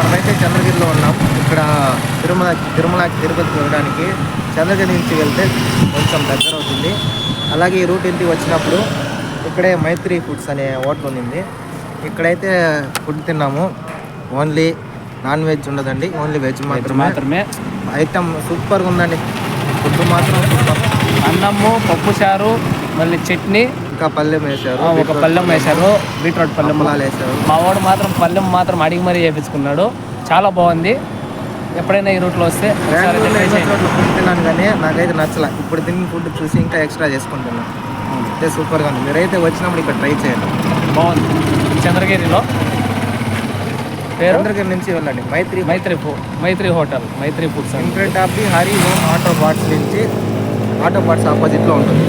మనమైతే చంద్రగిరిలో ఉన్నాం. ఇక్కడ తిరుపతి వెళ్ళడానికి చంద్రగిరి నుంచి వెళ్తే కొంచెం దగ్గర అవుతుంది. అలాగే ఈ రూట్ ఇంటికి వచ్చినప్పుడు ఇక్కడే మైత్రి ఫుడ్స్ అనే హోటల్ ఉంది. ఇక్కడైతే ఫుడ్ తిన్నాము. ఓన్లీ నాన్ వెజ్ ఉండదండి, ఓన్లీ వెజ్ మాత్రమే. ఐటమ్ సూపర్గా ఉందండి. ఫుడ్ మాత్రం సూపర్. అన్నము, పప్పు చారు, మళ్ళీ చట్నీ, ఇంకా పల్లెం వేశారు. బీట్రూట్ పల్లెం వేశారు. మా వాడు మాత్రం పల్లెం మాత్రం అడిగి మరీ చేయించుకున్నాడు. చాలా బాగుంది. ఎప్పుడైనా ఈ రూట్లో వస్తే ఫుడ్ తిన్నాను కానీ నాకైతే నచ్చల. ఇప్పుడు తిన్న ఫుడ్ చూసి ఇంకా ఎక్స్ట్రా చేసుకుంటున్నాను. అయితే సూపర్గా ఉంది. మీరైతే వచ్చినప్పుడు ఇక్కడ ట్రై చేయండి. బాగుంది. చంద్రగిరిలో చంద్రగిరి నుంచి వెళ్ళండి. Maitri hotel, Maitri foods. In front of the Hari Om auto parts నుంచి, ఆటో పార్ట్స్ ఆపోజిట్లో ఉంటుంది.